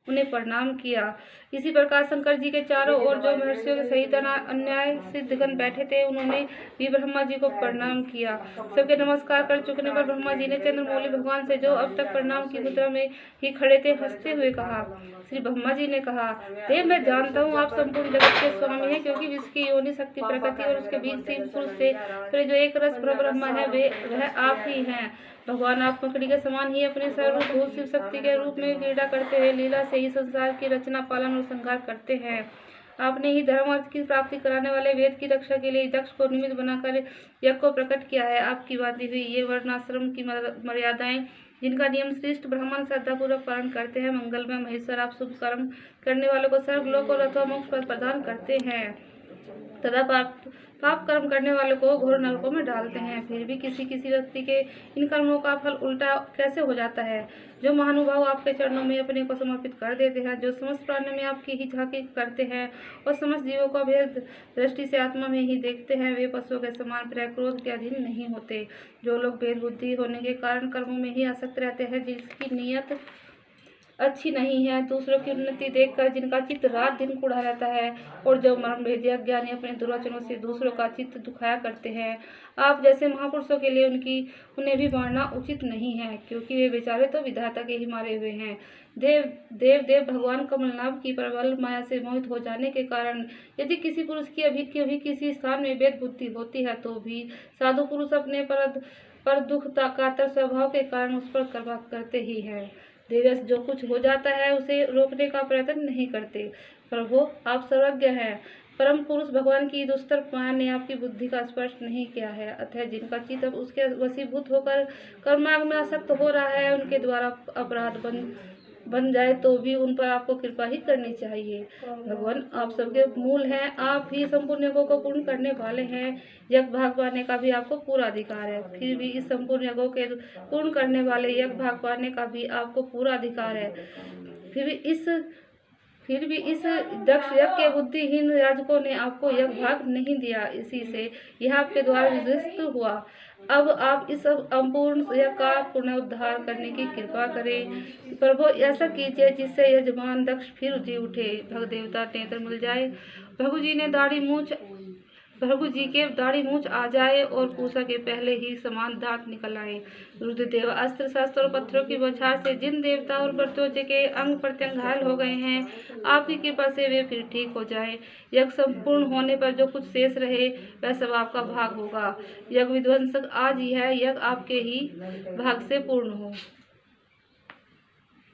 उन्हें प्रणाम किया। इसी प्रकार शंकर जी के चारों ओर जो महर्षियों के सहित अन्याय सिद्धगण बैठे थे, उन्होंने भी ब्रह्मा जी को प्रणाम किया। सबके नमस्कार कर चुकने पर ब्रह्मा जी ने चंद्रमौली भगवान से, जो अब तक प्रणाम की मुद्रा में ही खड़े थे, हंसते हुए कहा। श्री ब्रह्मा जी ने कहा, देव मैं जानता हूँ आप संपूर्ण जगत के स्वामी हैं, क्योंकि जिसकी योनि शक्ति प्रकृति और उसके बीच से पुरुष से जो एक रस ब्रह्मा है वह आप ही हैं। भगवान आप मकड़ी के समान ही अपने सर्वभूत शिव शक्ति के रूप में क्रीड़ा करते हुए लीला से ही संसार की रचना, पालन और संहार करते हैं। आपने ही धर्म अर्थ की प्राप्ति कराने वाले वेद की रक्षा के लिए दक्ष को निमित्त बनाकर यज्ञ को प्रकट किया है। आपकी बातें हुई ये वर्णाश्रम की मर्यादाएं, जिनका नियम श्रेष्ठ ब्राह्मण श्रद्धापूर्वक पालन करते हैं। मंगलमय महेश्वर आप शुभ कर्म करने वालों को स्वर्गलोक और अथवा मोक्ष पद प्रदान करते हैं, तथा पाप कर्म करने वालों को घोर नरकों में डालते हैं। फिर भी किसी किसी व्यक्ति के इन कर्मों का फल उल्टा कैसे हो जाता है? जो महानुभाव आपके चरणों में अपने को समर्पित कर देते हैं, जो समस्त प्राणियों में आपकी ही झांकी करते हैं और समस्त जीवों को भेद दृष्टि से आत्मा में ही देखते हैं, वे पशुओं के समान प्रिय क्रोध के अधीन नहीं होते। जो लोग भेद बुद्धि होने के कारण कर्मों में ही आसक्त रहते हैं, जिसकी नीयत अच्छी नहीं है, दूसरों की उन्नति देखकर जिनका चित्त रात दिन कुढ़ा रहता है, और जो मर्म भेदिया ज्ञानी अपने दुर्वचनों से दूसरों का चित्त दुखाया करते हैं, आप जैसे महापुरुषों के लिए उन्हें भी मारना उचित नहीं है, क्योंकि वे बेचारे तो विधाता के ही मारे हुए हैं। देव भगवान कमलनाभ की प्रबल माया से मोहित हो जाने के कारण यदि किसी पुरुष की अभी किसी स्थान में भेद बुद्धि होती है, तो भी साधु पुरुष अपने पर दुख कातर स्वभाव के कारण उस पर कृपा करते ही है। देवस जो कुछ हो जाता है उसे रोकने का प्रयत्न नहीं करते। प्रभु आप सर्वज्ञ हैं। परम पुरुष भगवान की दुस्तर माया ने आपकी बुद्धि का स्पर्श नहीं किया है, अतः जिनका चित्त अब उसके वशीभूत होकर कर्मार्ग में आसक्त हो रहा है, उनके द्वारा अपराध बन जाए तो भी उन पर आपको कृपा ही करनी चाहिए। भगवान आप सबके मूल हैं, आप ही संपूर्ण यज्ञों को पूर्ण करने वाले हैं। यज्ञ भाग पाने का भी आपको पूरा अधिकार है। फिर भी इस संपूर्ण यज्ञों के पूर्ण करने वाले यज्ञ भाग पाने का भी आपको पूरा अधिकार है। फिर भी इस दक्ष यज्ञ के बुद्धिहीन याजकों ने आपको यज्ञ भाग नहीं दिया, इसी से यह आपके द्वारा विध्वस्त हुआ। अब आप इस अपूर्ण यज्ञ का पुनरुद्धार करने की कृपा करें। प्रभु ऐसा कीजिए जिससे यजमान दक्ष फिर जी उठे, भग देवता नेत्र मिल जाए, भगु जी के दाढ़ी मूछ आ जाए और पूछा के पहले ही समान दांत निकल आए। रुद्रदेव अस्त्र शस्त्र और पत्थरों की बौछार से जिन देवता और मर्त्यों के अंग प्रत्यंग घायल हो गए हैं, आपकी कृपा से वे फिर ठीक हो जाए। यज्ञ संपूर्ण होने पर जो कुछ शेष रहे वह सब आपका भाग होगा। यज्ञ विध्वंसक आज ही है, यज्ञ आपके ही भाग से पूर्ण हो।